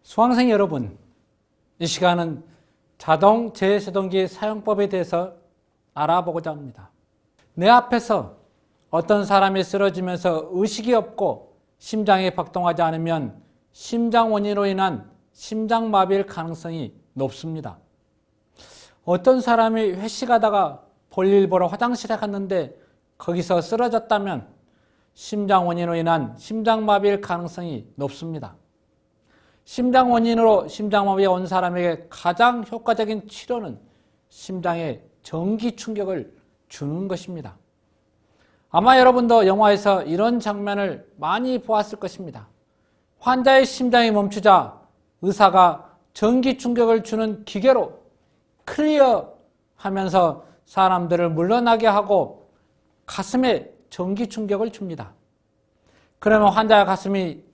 수강생 여러분, 이 시간은 자동 제세동기 사용법에 대해서 알아보고자 합니다. 내 앞에서 어떤 사람이 쓰러지면서 의식이 없고 심장이 박동하지 않으면 심장 원인으로 인한 심장마비일 가능성이 높습니다. 어떤 사람이 회식하다가 볼일 보러 화장실에 갔는데 거기서 쓰러졌다면 심장 원인으로 인한 심장마비일 가능성이 높습니다. 심장 원인으로 심장마비가 온 사람에게 가장 효과적인 치료는 심장에 전기 충격을 주는 것입니다. 아마 여러분도 영화에서 이런 장면을 많이 보았을 것입니다. 환자의 심장이 멈추자 의사가 전기 충격을 주는 기계로 클리어 하면서 사람들을 물러나게 하고 가슴에 전기 충격을 줍니다. 그러면 환자의 가슴이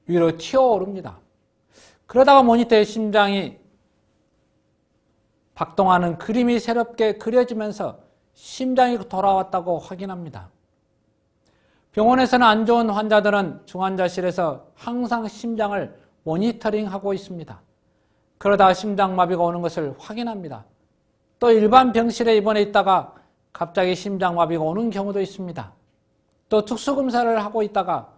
위로 튀어오릅니다. 그러다가 모니터에 심장이 박동하는 그림이 새롭게 그려지면서 심장이 돌아왔다고 확인합니다. 병원에서는 안 좋은 환자들은 중환자실에서 항상 심장을 모니터링하고 있습니다. 그러다 심장마비가 오는 것을 확인합니다. 또 일반 병실에 입원해 있다가 갑자기 심장마비가 오는 경우도 있습니다. 또 특수검사를 하고 있다가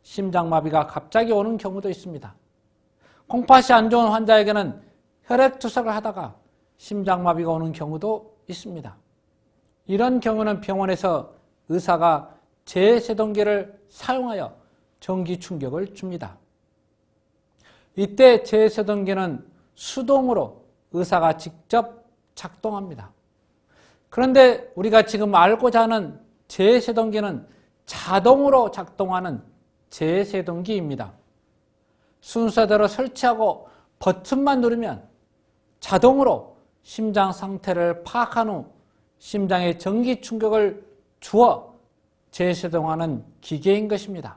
심장마비가 갑자기 오는 경우도 있습니다. 콩팥이 안 좋은 환자에게는 혈액투석을 하다가 심장마비가 오는 경우도 있습니다. 이런 경우는 병원에서 의사가 제세동기를 사용하여 전기 충격을 줍니다. 이때 제세동기는 수동으로 의사가 직접 작동합니다. 그런데 우리가 지금 알고자 하는 제세동기는 자동으로 작동하는 제세동기입니다. 순서대로 설치하고 버튼만 누르면 자동으로 심장 상태를 파악한 후 심장에 전기 충격을 주어 제세동하는 기계인 것입니다.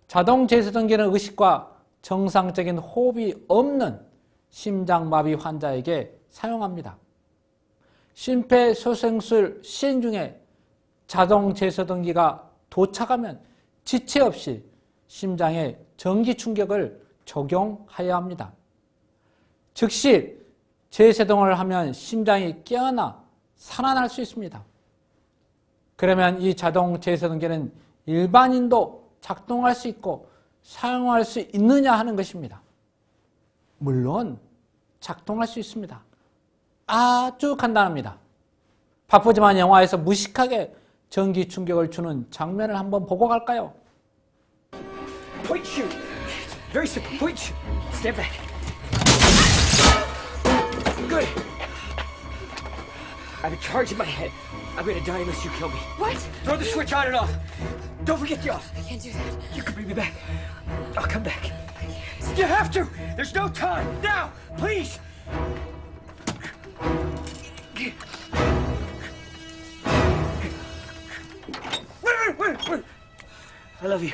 자동 제세동기는 의식과 정상적인 호흡이 없는 심장마비 환자에게 사용합니다. 심폐소생술 시행 중에 자동 제세동기가 도착하면 지체 없이 심장에 전기 충격을 적용해야 합니다. 즉시 제세동을 하면 심장이 깨어나 살아날 수 있습니다. 그러면 이 자동 제세동기는 일반인도 작동할 수 있고 사용할 수 있느냐 하는 것입니다. 물론 작동할 수 있습니다. 아주 간단합니다. 바쁘지만 영화에서 무식하게 전기 충격을 주는 장면을 한번 보고 갈까요? Point shoot. Very simple. Point shoot. Stand back. Good. I have a charge in my head. I'm gonna die unless you kill me. What? Throw the switch on and off. Don't forget the off. I can't do that. You can bring me back. I'll come back. You have to. There's no time. Now, please. Wait. I love you.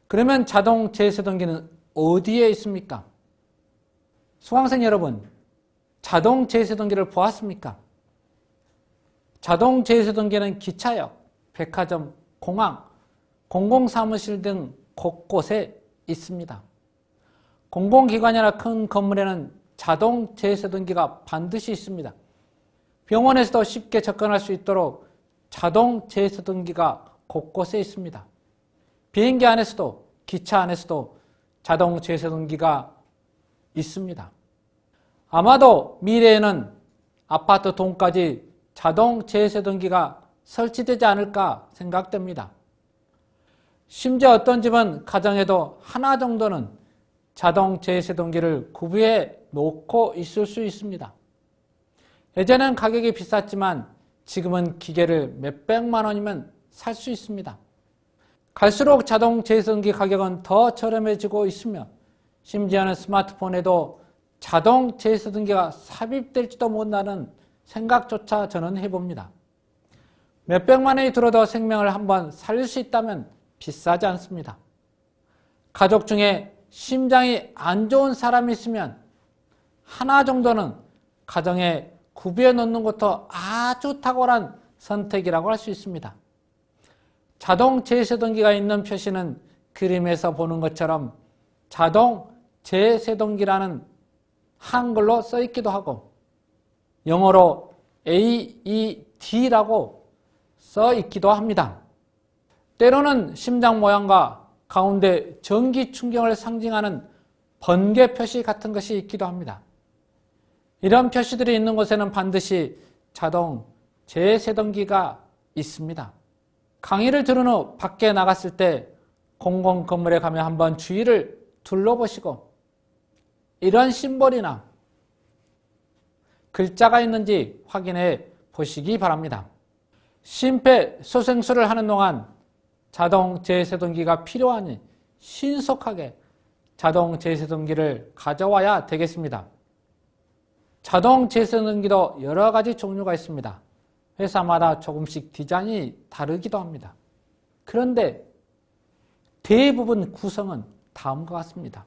그러면 자동 제세동기는 어디에 있습니까? 수강생 여러분, 자동 제세동기를 보았습니까? 자동 제세동기는 기차역, 백화점, 공항, 공공사무실 등 곳곳에 있습니다. 공공기관이나 큰 건물에는 자동 제세동기가 반드시 있습니다. 병원에서도 쉽게 접근할 수 있도록 자동 제세동기가 곳곳에 있습니다. 비행기 안에서도 기차 안에서도 자동 제세동기가 있습니다. 아마도 미래에는 아파트 동까지 자동 제세동기가 설치되지 않을까 생각됩니다. 심지어 어떤 집은 가정에도 하나 정도는 자동 제세동기를 구비해 놓고 있을 수 있습니다. 예전엔 가격이 비쌌지만 지금은 기계를 몇백만 원이면 살 수 있습니다. 갈수록 자동 제세동기 가격은 더 저렴해지고 있으며 심지어는 스마트폰에도 자동 제세동기가 삽입될지도 못하는 생각조차 저는 해봅니다. 몇백만 원이 들어도 생명을 한번 살릴 수 있다면 비싸지 않습니다. 가족 중에 심장이 안 좋은 사람이 있으면 하나 정도는 가정에 구비해 놓는 것도 아주 탁월한 선택이라고 할 수 있습니다. 자동 제세동기가 있는 표시는 그림에서 보는 것처럼 자동 제세동기라는 한글로 써 있기도 하고 영어로 AED라고 써 있기도 합니다. 때로는 심장 모양과 가운데 전기 충격을 상징하는 번개 표시 같은 것이 있기도 합니다. 이런 표시들이 있는 곳에는 반드시 자동 제세동기가 있습니다. 강의를 들은 후 밖에 나갔을 때 공공 건물에 가면 한번 주위를 둘러보시고 이런 심볼이나 글자가 있는지 확인해 보시기 바랍니다. 심폐소생술을 하는 동안 자동 제세동기가 필요하니 신속하게 자동 제세동기를 가져와야 되겠습니다. 자동 제세동기도 여러 가지 종류가 있습니다. 회사마다 조금씩 디자인이 다르기도 합니다. 그런데 대부분 구성은 다음과 같습니다.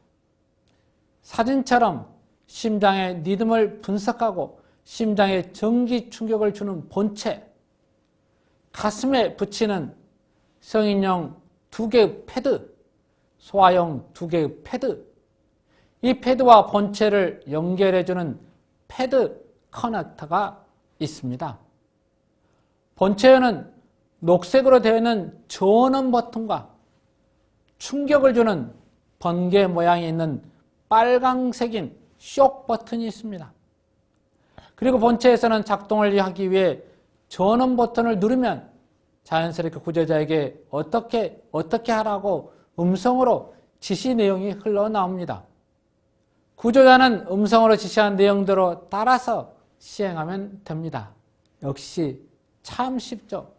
사진처럼 심장의 리듬을 분석하고 심장에 전기 충격을 주는 본체, 가슴에 붙이는 성인용 2개의 패드, 소아용 2개의 패드, 이 패드와 본체를 연결해주는 패드 커넥터가 있습니다. 본체에는 녹색으로 되어 있는 전원 버튼과 충격을 주는 번개 모양이 있는 빨강색인 쇼크 버튼이 있습니다. 그리고 본체에서는 작동을 하기 위해 전원 버튼을 누르면 자연스럽게 구조자에게 어떻게 하라고 음성으로 지시 내용이 흘러나옵니다. 구조자는 음성으로 지시한 내용대로 따라서 시행하면 됩니다. 역시 참 쉽죠.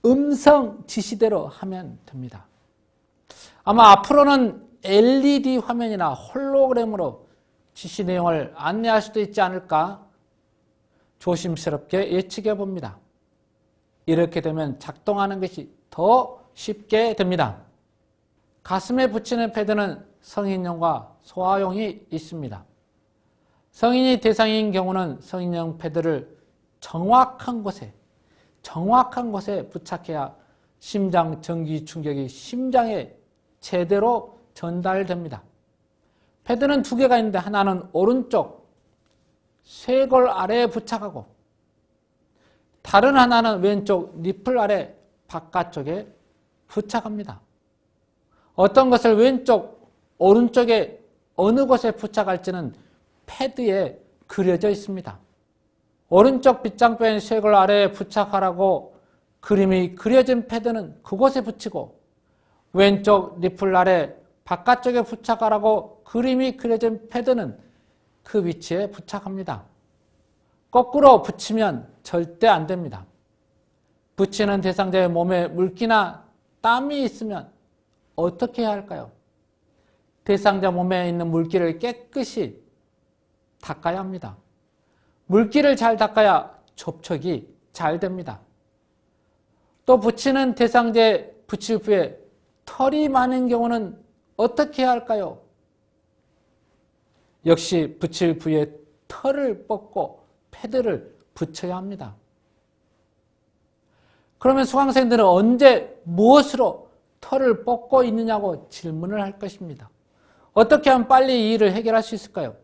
음성 지시대로 하면 됩니다. 아마 앞으로는 LED 화면이나 홀로그램으로 지시 내용을 안내할 수도 있지 않을까 조심스럽게 예측해 봅니다. 이렇게 되면 작동하는 것이 더 쉽게 됩니다. 가슴에 붙이는 패드는 성인용과 소아용이 있습니다. 성인이 대상인 경우는 성인용 패드를 정확한 곳에 부착해야 심장 전기 충격이 심장에 제대로 전달됩니다. 패드는 2개가 있는데 하나는 오른쪽 쇄골 아래에 부착하고 다른 하나는 왼쪽 니플 아래 바깥쪽에 부착합니다. 어떤 것을 왼쪽, 오른쪽에 어느 곳에 부착할지는 패드에 그려져 있습니다. 오른쪽 빗장뼈인 쇄골 아래에 부착하라고 그림이 그려진 패드는 그곳에 붙이고 왼쪽 니플 아래 바깥쪽에 부착하라고 그림이 그려진 패드는 그 위치에 부착합니다. 거꾸로 붙이면 절대 안 됩니다. 붙이는 대상자의 몸에 물기나 땀이 있으면 어떻게 해야 할까요? 대상자 몸에 있는 물기를 깨끗이 닦아야 합니다. 물기를 잘 닦아야 접촉이 잘 됩니다. 또 붙이는 대상자에 붙일 후에 털이 많은 경우는 어떻게 해야 할까요? 역시 붙일 부위에 털을 뽑고 패드를 붙여야 합니다. 그러면 수강생들은 언제 무엇으로 털을 뽑고 있느냐고 질문을 할 것입니다. 어떻게 하면 빨리 이 일을 해결할 수 있을까요?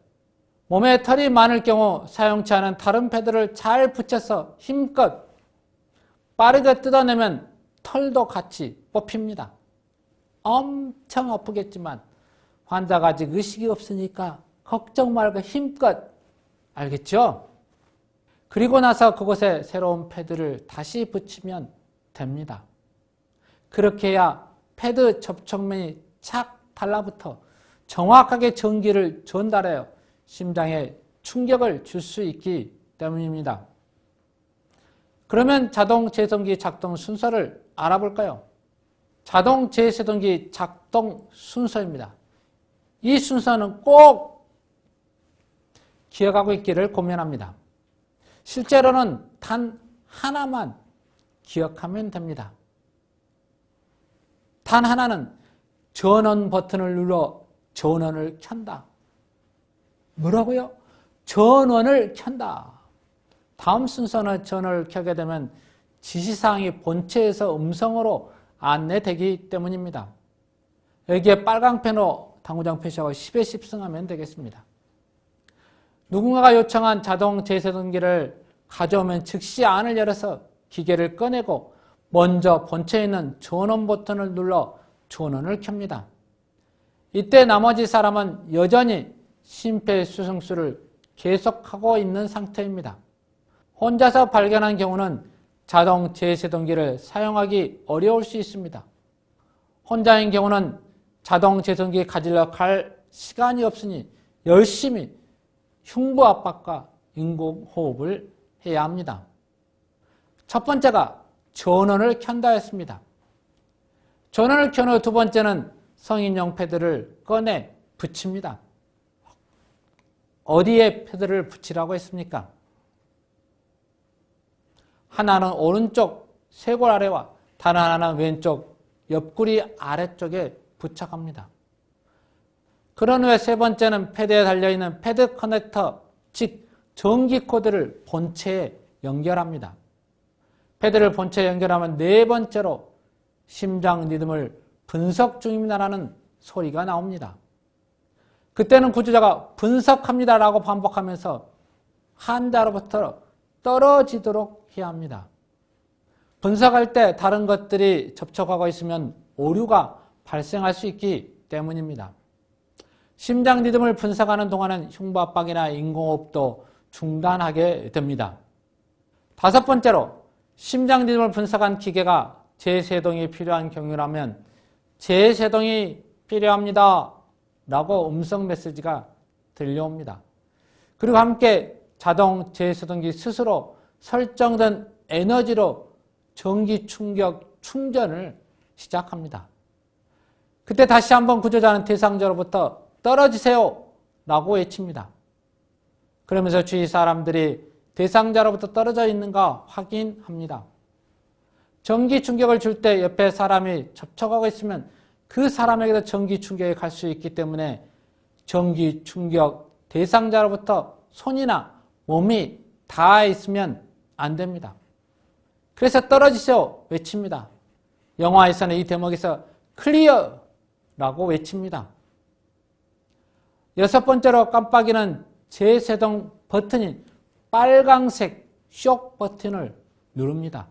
몸에 털이 많을 경우 사용치 않은 다른 패드를 잘 붙여서 힘껏 빠르게 뜯어내면 털도 같이 뽑힙니다. 엄청 아프겠지만 환자가 아직 의식이 없으니까 걱정 말고 힘껏, 알겠죠? 그리고 나서 그곳에 새로운 패드를 다시 붙이면 됩니다. 그렇게 해야 패드 접촉면이 착 달라붙어 정확하게 전기를 전달하여 심장에 충격을 줄 수 있기 때문입니다. 그러면 자동 제세동기 작동 순서를 알아볼까요? 자동 제세동기 작동 순서입니다. 이 순서는 꼭 기억하고 있기를 권면합니다. 실제로는 단 하나만 기억하면 됩니다. 단 하나는 전원 버튼을 눌러 전원을 켠다. 뭐라고요? 전원을 켠다. 다음 순서는 전원을 켜게 되면 지시사항이 본체에서 음성으로 안내되기 때문입니다. 여기에 빨강 펜으로 당구장 표시하고 10에 10승하면 되겠습니다. 누군가가 요청한 자동 제세동기를 가져오면 즉시 안을 열어서 기계를 꺼내고 먼저 본체에 있는 전원 버튼을 눌러 전원을 켭니다. 이때 나머지 사람은 여전히 심폐소생술을 계속하고 있는 상태입니다. 혼자서 발견한 경우는 자동 제세동기를 사용하기 어려울 수 있습니다. 혼자인 경우는 자동 제세동기 가지러 갈 시간이 없으니 열심히 흉부 압박과 인공호흡을 해야 합니다. 첫 번째가 전원을 켠다 했습니다. 전원을 켠 후 두 번째는 성인용 패드를 꺼내 붙입니다. 어디에 패드를 붙이라고 했습니까? 하나는 오른쪽 쇄골 아래와 다른 하나는 왼쪽 옆구리 아래쪽에 부착합니다. 그런 후에 세 번째는 패드에 달려있는 패드 커넥터, 즉 전기 코드를 본체에 연결합니다. 패드를 본체에 연결하면 네 번째로 심장 리듬을 분석 중입니다라는 소리가 나옵니다. 그때는 구조자가 분석합니다 라고 반복하면서 환자로부터 떨어지도록 해야 합니다. 분석할 때 다른 것들이 접촉하고 있으면 오류가 발생할 수 있기 때문입니다. 심장 리듬을 분석하는 동안은 흉부 압박이나 인공호흡도 중단하게 됩니다. 다섯 번째로 심장 리듬을 분석한 기계가 재세동이 필요한 경우라면 재세동이 필요합니다 라고 음성 메시지가 들려옵니다. 그리고 함께 자동 재세동기 스스로 설정된 에너지로 전기 충격 충전을 시작합니다. 그때 다시 한번 구조자는 대상자로부터 떨어지세요 라고 외칩니다. 그러면서 주위 사람들이 대상자로부터 떨어져 있는가 확인합니다. 전기 충격을 줄 때 옆에 사람이 접촉하고 있으면 그 사람에게도 전기 충격이 갈 수 있기 때문에 전기 충격 대상자로부터 손이나 몸이 닿아 있으면 안 됩니다. 그래서 떨어지세요 외칩니다. 영화에서는 이 대목에서 클리어 라고 외칩니다. 여섯 번째로 깜빡이는 재세동 버튼인 빨강색 쇼 버튼을 누릅니다.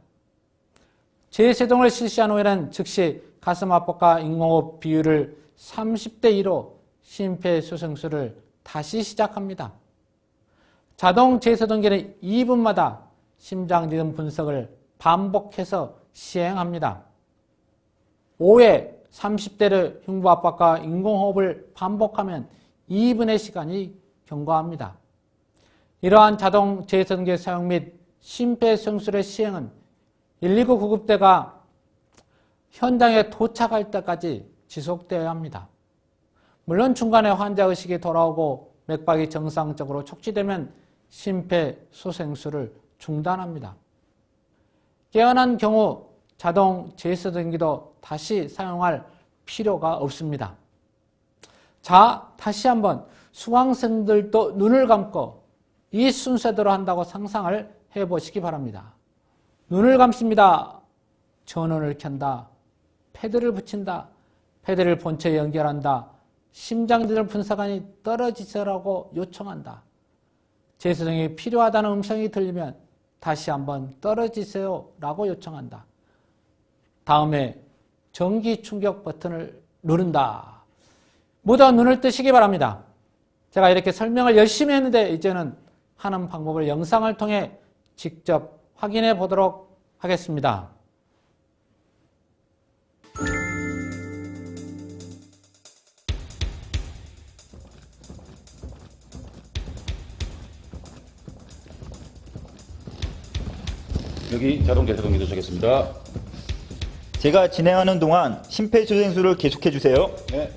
재세동을 실시한 후에는 즉시 가슴 압박과 인공호흡 비율을 30대 2로 심폐소생술을 다시 시작합니다. 자동 재세동기는 2분마다 심장 리듬 분석을 반복해서 시행합니다. 5회 30대를 흉부 압박과 인공호흡을 반복하면 2분의 시간이 경과합니다. 이러한 자동 재세동기 사용 및 심폐소생술의 시행은 119 구급대가 현장에 도착할 때까지 지속되어야 합니다. 물론 중간에 환자의식이 돌아오고 맥박이 정상적으로 촉지되면 심폐소생술을 중단합니다. 깨어난 경우 자동 재세동기도 다시 사용할 필요가 없습니다. 자, 다시 한번 수강생들도 눈을 감고 이 순서대로 한다고 상상을 해보시기 바랍니다. 눈을 감습니다. 전원을 켠다. 패드를 붙인다. 패드를 본체에 연결한다. 심장리듬을 분석하니 떨어지세요라고 요청한다. 재세동이 필요하다는 음성이 들리면 다시 한번 떨어지세요라고 요청한다. 다음에 전기 충격 버튼을 누른다. 모두 눈을 뜨시기 바랍니다. 제가 이렇게 설명을 열심히 했는데 이제는 하는 방법을 영상을 통해 직접 확인해 보도록 하겠습니다. 여기 자동 재세동기 도착했습니다. 제가 진행하는 동안 심폐소생술을 계속해 주세요. 네.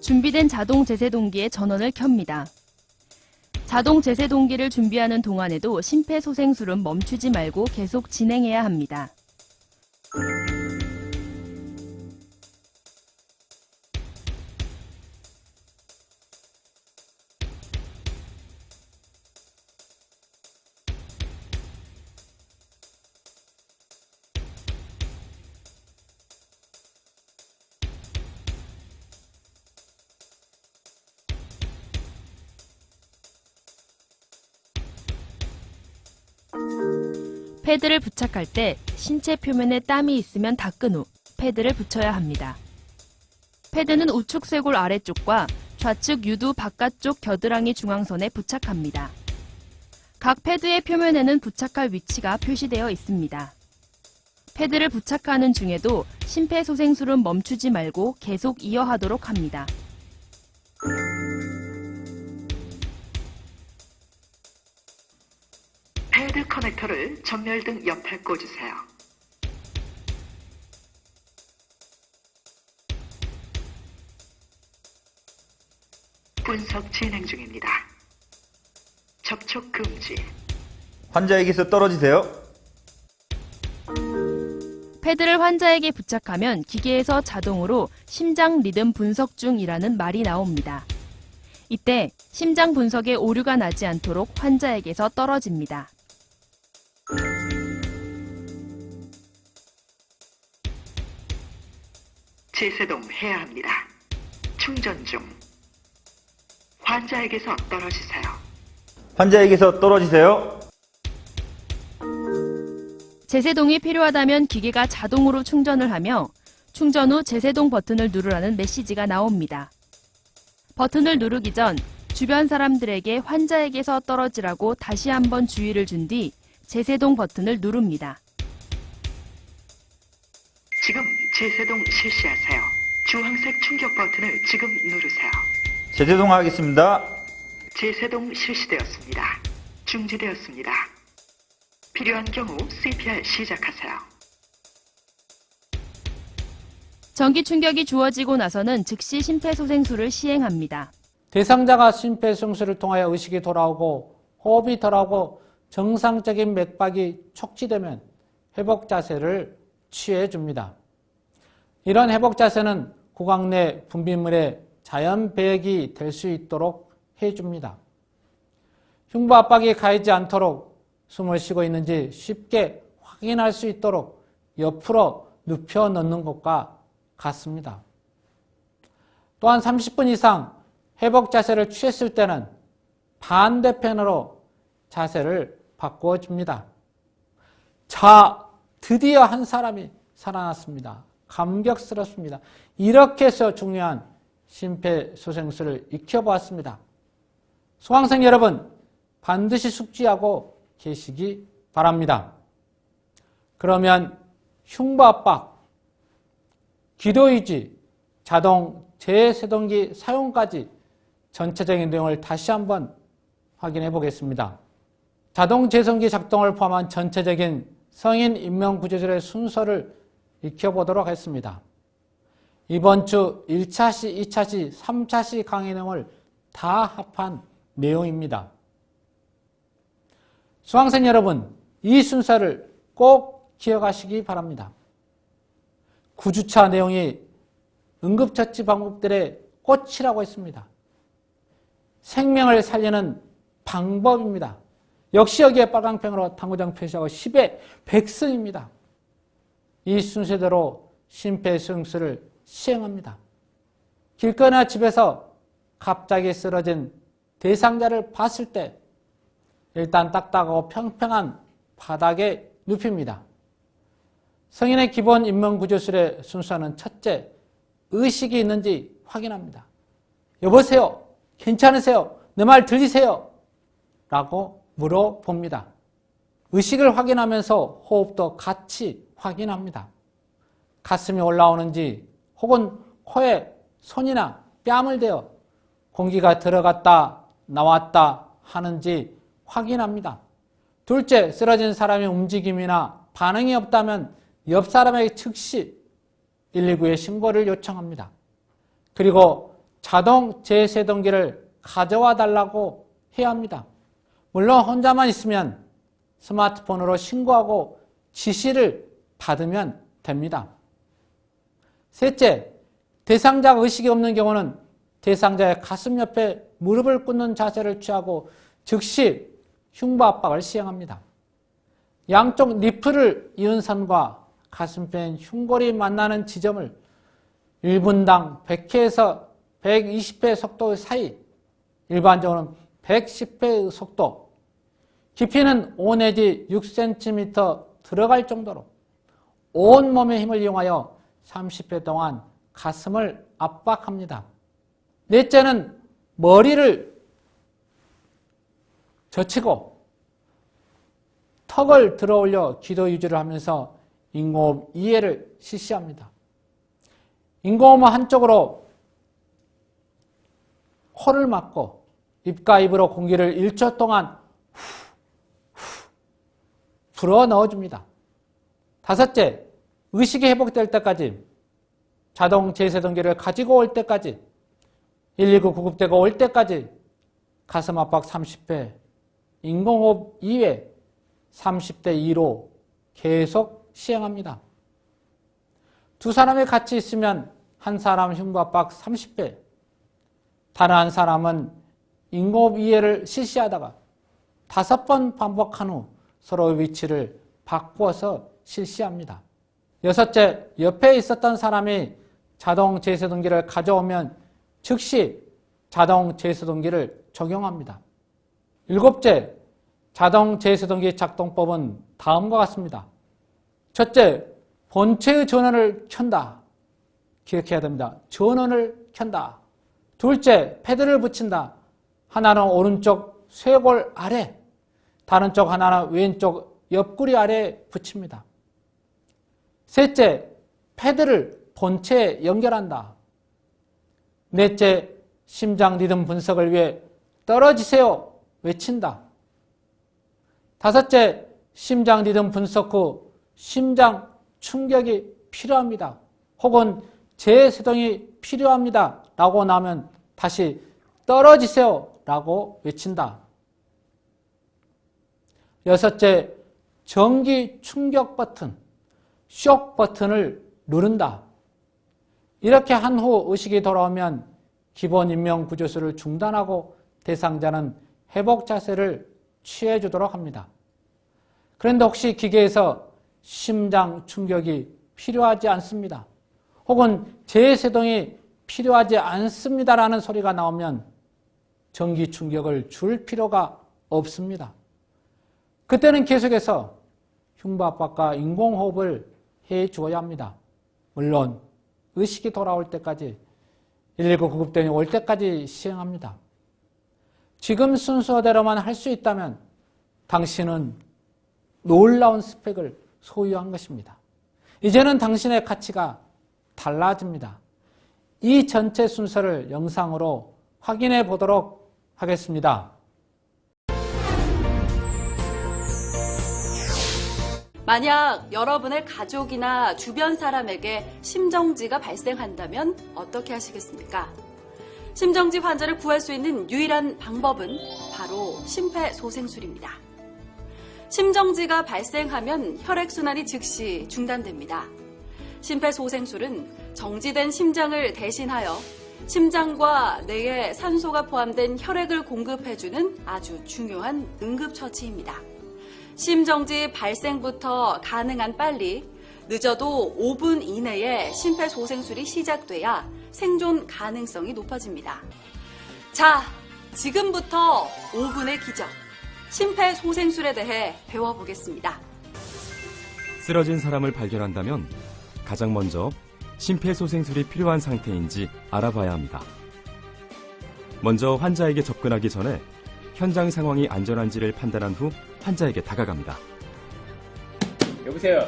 준비된 자동 제세동기의 전원을 켭니다. 자동 제세동기를 준비하는 동안에도 심폐소생술은 멈추지 말고 계속 진행해야 합니다. 패드를 부착할 때 신체 표면에 땀이 있으면 닦은 후 패드를 붙여야 합니다. 패드는 우측 쇄골 아래쪽과 좌측 유두 바깥쪽 겨드랑이 중앙선에 부착합니다. 각 패드의 표면에는 부착할 위치가 표시되어 있습니다. 패드를 부착하는 중에도 심폐소생술은 멈추지 말고 계속 이어하도록 합니다. 패드 커넥터를 전멸등 옆에 꽂으세요. 분석 진행 중입니다. 접촉 금지. 환자에게서 떨어지세요. 패드를 환자에게 부착하면 기계에서 자동으로 심장 리듬 분석 중이라는 말이 나옵니다. 이때 심장 분석에 오류가 나지 않도록 환자에게서 떨어집니다. 제세동 해야 합니다. 충전 중. 환자에게서 떨어지세요. 환자에게서 떨어지세요. 제세동이 필요하다면 기계가 자동으로 충전을 하며 충전 후 제세동 버튼을 누르라는 메시지가 나옵니다. 버튼을 누르기 전 주변 사람들에게 환자에게서 떨어지라고 다시 한번 주의를 준 뒤 제세동 버튼을 누릅니다. 지금 제세동 실시하세요. 주황색 충격 버튼을 지금 누르세요. 제세동하겠습니다. 제세동 실시되었습니다. 중지되었습니다. 필요한 경우 CPR 시작하세요. 전기 충격이 주어지고 나서는 즉시 심폐소생술을 시행합니다. 대상자가 심폐소생술을 통하여 의식이 돌아오고 호흡이 덜하고 정상적인 맥박이 촉지되면 회복 자세를 취해 줍니다. 이런 회복 자세는 구강 내 분비물의 자연 배액이 될 수 있도록 해줍니다. 흉부 압박이 가해지 않도록 숨을 쉬고 있는지 쉽게 확인할 수 있도록 옆으로 눕혀 넣는 것과 같습니다. 또한 30분 이상 회복 자세를 취했을 때는 반대편으로 자세를 바꾸어 줍니다. 자, 드디어 한 사람이 살아났습니다. 감격스럽습니다. 이렇게 해서 중요한 심폐소생술을 익혀보았습니다. 수강생 여러분, 반드시 숙지하고 계시기 바랍니다. 그러면 흉부 압박, 기도유지, 자동 제세동기 사용까지 전체적인 내용을 다시 한번 확인해 보겠습니다. 자동 제세동기 작동을 포함한 전체적인 성인 인명구조술의 순서를 익혀보도록 하겠습니다. 이번 주 1차시, 2차시, 3차시 강의 내용을 다 합한 내용입니다. 수강생 여러분, 이 순서를 꼭 기억하시기 바랍니다. 9주차 내용이 응급처치 방법들의 꽃이라고 했습니다. 생명을 살리는 방법입니다. 역시 여기에 빨강펜으로 당구장 표시하고 10의 백승입니다. 이 순서대로 심폐소생술을 시행합니다. 길거리나 집에서 갑자기 쓰러진 대상자를 봤을 때 일단 딱딱하고 평평한 바닥에 눕힙니다. 성인의 기본 인명구조술의 순서는 첫째, 의식이 있는지 확인합니다. 여보세요? 괜찮으세요? 내 말 들리세요? 라고 물어봅니다. 의식을 확인하면서 호흡도 같이 확인합니다. 가슴이 올라오는지 혹은 코에 손이나 뺨을 대어 공기가 들어갔다 나왔다 하는지 확인합니다. 둘째, 쓰러진 사람의 움직임이나 반응이 없다면 옆 사람에게 즉시 119에 신고를 요청합니다. 그리고 자동 제세동기를 가져와 달라고 해야 합니다. 물론 혼자만 있으면 스마트폰으로 신고하고 지시를 받으면 됩니다. 셋째, 대상자가 의식이 없는 경우는 대상자의 가슴 옆에 무릎을 꿇는 자세를 취하고 즉시 흉부 압박을 시행합니다. 양쪽 니플을 이은 선과 가슴편 흉골이 만나는 지점을 1분당 100회에서 120회 속도 사이, 일반적으로는 110회의 속도, 깊이는 5 내지 6cm 들어갈 정도로 온몸의 힘을 이용하여 30회 동안 가슴을 압박합니다. 넷째는 머리를 젖히고 턱을 들어 올려 기도 유지를 하면서 인공호흡 2회를 실시합니다. 인공호흡 한쪽으로 코를 막고 입과 입으로 공기를 1초 동안 불어 넣어줍니다. 다섯째, 의식이 회복될 때까지, 자동 제세동기를 가지고 올 때까지, 119 구급대가 올 때까지 가슴 압박 30회, 인공호흡 2회, 30대 2로 계속 시행합니다. 두 사람이 같이 있으면 한 사람 흉부 압박 30회, 다른 한 사람은 인공호흡 2회를 실시하다가 5번 반복한 후 서로의 위치를 바꾸어서 실시합니다. 여섯째, 옆에 있었던 사람이 자동 제세동기를 가져오면 즉시 자동 제세동기를 적용합니다. 일곱째, 자동 제세동기 작동법은 다음과 같습니다. 첫째, 본체의 전원을 켠다. 기억해야 됩니다. 전원을 켠다. 둘째, 패드를 붙인다. 하나는 오른쪽 쇄골 아래, 다른 쪽 하나는 왼쪽 옆구리 아래에 붙입니다. 셋째, 패드를 본체에 연결한다. 넷째, 심장 리듬 분석을 위해 떨어지세요 외친다. 다섯째, 심장 리듬 분석 후 심장 충격이 필요합니다. 혹은 재세동이 필요합니다. 라고 나오면 다시 떨어지세요 라고 외친다. 여섯째, 전기 충격 버튼, 쇼크 버튼을 누른다. 이렇게 한 후 의식이 돌아오면 기본 인명 구조술을 중단하고 대상자는 회복 자세를 취해 주도록 합니다. 그런데 혹시 기계에서 심장 충격이 필요하지 않습니다. 혹은 재세동이 필요하지 않습니다라는 소리가 나오면 전기 충격을 줄 필요가 없습니다. 그때는 계속해서 흉부 압박과 인공호흡을 해 주어야 합니다. 물론 의식이 돌아올 때까지, 119 구급대원이 올 때까지 시행합니다. 지금 순서대로만 할 수 있다면 당신은 놀라운 스펙을 소유한 것입니다. 이제는 당신의 가치가 달라집니다. 이 전체 순서를 영상으로 확인해 보도록 하겠습니다. 만약 여러분의 가족이나 주변 사람에게 심정지가 발생한다면 어떻게 하시겠습니까? 심정지 환자를 구할 수 있는 유일한 방법은 바로 심폐소생술입니다. 심정지가 발생하면 혈액순환이 즉시 중단됩니다. 심폐소생술은 정지된 심장을 대신하여 심장과 뇌에 산소가 포함된 혈액을 공급해주는 아주 중요한 응급처치입니다. 심정지 발생부터 가능한 빨리, 늦어도 5분 이내에 심폐소생술이 시작돼야 생존 가능성이 높아집니다. 자, 지금부터 5분의 기적, 심폐소생술에 대해 배워보겠습니다. 쓰러진 사람을 발견한다면 가장 먼저 심폐소생술이 필요한 상태인지 알아봐야 합니다. 먼저 환자에게 접근하기 전에 현장 상황이 안전한지를 판단한 후 환자에게 다가갑니다. 여보세요?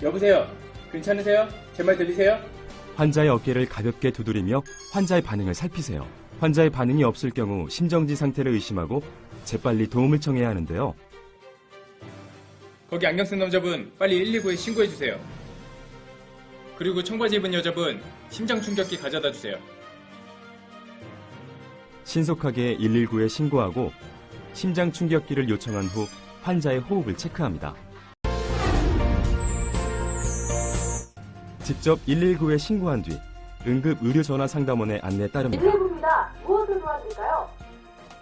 여보세요? 괜찮으세요? 제 말 들리세요? 환자의 어깨를 가볍게 두드리며 환자의 반응을 살피세요. 환자의 반응이 없을 경우 심정지 상태를 의심하고 재빨리 도움을 청해야 하는데요. 거기 안경 쓴 남자분 빨리 119에 신고해주세요. 그리고 청바지 입은 여자분 심장 충격기 가져다 주세요. 신속하게 119에 신고하고 심장 충격기를 요청한 후 환자의 호흡을 체크합니다. 직접 119에 신고한 뒤 응급 의료전화 상담원의 안내에 따릅니다. 119입니다. 무엇을 도와드릴까요?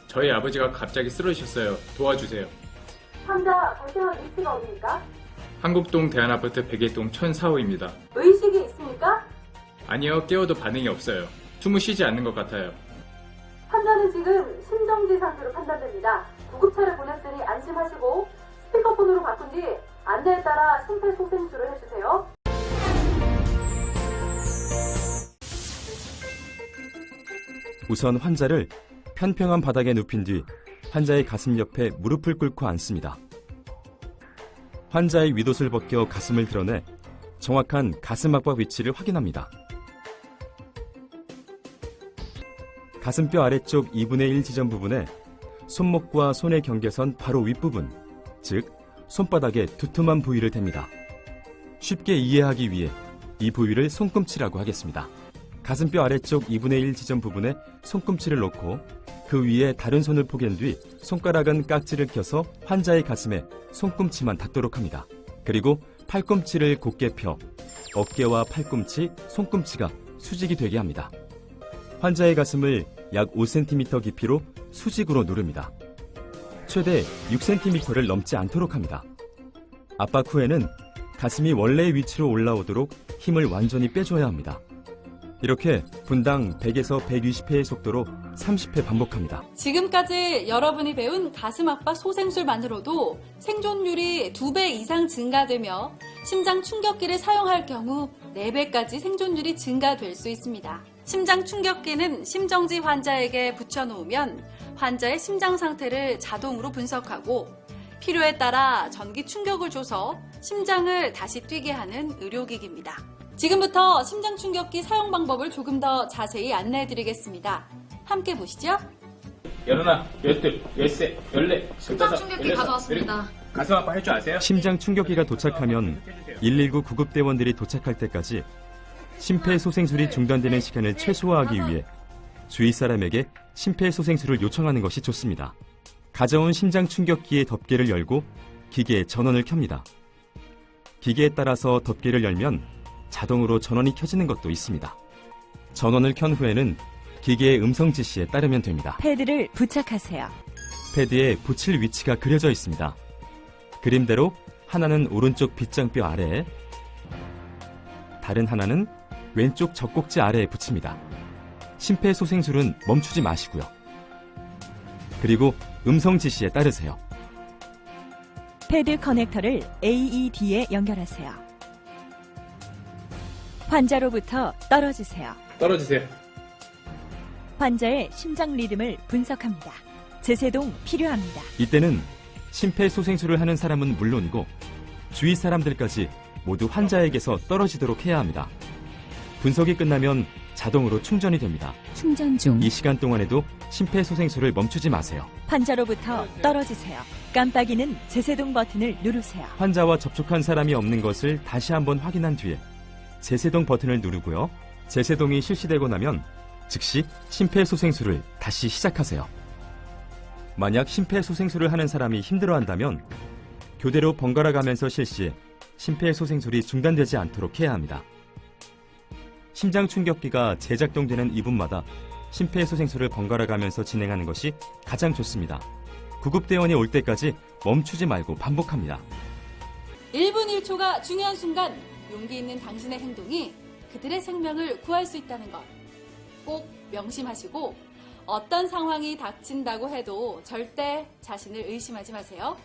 저희 아버지가 갑자기 쓰러지셨어요. 도와주세요. 환자 발생한 위치가 어디입니까? 한국동 대한아파트 101동 1004호입니다. 의식이 있습니까? 아니요, 깨워도 반응이 없어요. 숨을 쉬지 않는 것 같아요. 환자는 지금 심정지 상태로 판단됩니다. 구급차를 보냈으니 안심하시고 스피커폰으로 바꾼 뒤 안내에 따라 심폐소생술을 해주세요. 우선 환자를 편평한 바닥에 눕힌 뒤 환자의 가슴 옆에 무릎을 꿇고 앉습니다. 환자의 윗옷을 벗겨 가슴을 드러내 정확한 가슴 압박 위치를 확인합니다. 가슴뼈 아래쪽 2분의 1 지점 부분에 손목과 손의 경계선 바로 윗부분, 즉 손바닥에 두툼한 부위를 댑니다. 쉽게 이해하기 위해 이 부위를 손꿈치라고 하겠습니다. 가슴뼈 아래쪽 2분의 1 지점 부분에 손꿈치를 놓고 그 위에 다른 손을 포갠 뒤 손가락은 깍지를 껴서 환자의 가슴에 손꿈치만 닿도록 합니다. 그리고 팔꿈치를 곧게 펴 어깨와 팔꿈치, 손꿈치가 수직이 되게 합니다. 환자의 가슴을 약 5cm 깊이로 수직으로 누릅니다. 최대 6cm를 넘지 않도록 합니다. 압박 후에는 가슴이 원래의 위치로 올라오도록 힘을 완전히 빼줘야 합니다. 이렇게 분당 100에서 120회의 속도로 30회 반복합니다. 지금까지 여러분이 배운 가슴 압박 소생술만으로도 생존율이 2배 이상 증가되며 심장 충격기를 사용할 경우 4배까지 생존율이 증가될 수 있습니다. 심장 충격기는 심정지 환자에게 붙여놓으면 환자의 심장 상태를 자동으로 분석하고 필요에 따라 전기 충격을 줘서 심장을 다시 뛰게 하는 의료기기입니다. 지금부터 심장 충격기 사용 방법을 조금 더 자세히 안내해 드리겠습니다. 함께 보시죠. 열하나, 열둘, 열세, 열네, 심장 충격기 가져왔습니다. 가슴 아파 할 줄 아세요? 심장 충격기가 도착하면 119 구급대원들이 도착할 때까지 심폐소생술이 중단되는 시간을 최소화하기 위해 주위 사람에게 심폐소생술을 요청하는 것이 좋습니다. 가져온 심장 충격기의 덮개를 열고 기계에 전원을 켭니다. 기계에 따라서 덮개를 열면 자동으로 전원이 켜지는 것도 있습니다. 전원을 켠 후에는 기계의 음성 지시에 따르면 됩니다. 패드를 부착하세요. 패드에 붙일 위치가 그려져 있습니다. 그림대로 하나는 오른쪽 빗장뼈 아래에, 다른 하나는 왼쪽 젖꼭지 아래에 붙입니다. 심폐소생술은 멈추지 마시고요. 그리고 음성 지시에 따르세요. 패드 커넥터를 AED에 연결하세요. 환자로부터 떨어지세요. 떨어지세요. 환자의 심장 리듬을 분석합니다. 제세동 필요합니다. 이때는 심폐소생술을 하는 사람은 물론이고 주위 사람들까지 모두 환자에게서 떨어지도록 해야 합니다. 분석이 끝나면 자동으로 충전이 됩니다. 충전 중. 이 시간 동안에도 심폐소생술을 멈추지 마세요. 환자로부터 떨어지세요. 깜빡이는 제세동 버튼을 누르세요. 환자와 접촉한 사람이 없는 것을 다시 한번 확인한 뒤에 제세동 버튼을 누르고요. 제세동이 실시되고 나면 즉시 심폐소생술을 다시 시작하세요. 만약 심폐소생술을 하는 사람이 힘들어한다면 교대로 번갈아 가면서 실시해 심폐소생술이 중단되지 않도록 해야 합니다. 심장 충격기가 재작동되는 2분마다 심폐소생술을 번갈아 가면서 진행하는 것이 가장 좋습니다. 구급대원이 올 때까지 멈추지 말고 반복합니다. 1분 1초가 중요한 순간 용기 있는 당신의 행동이 그들의 생명을 구할 수 있다는 것 꼭 명심하시고 어떤 상황이 닥친다고 해도 절대 자신을 의심하지 마세요.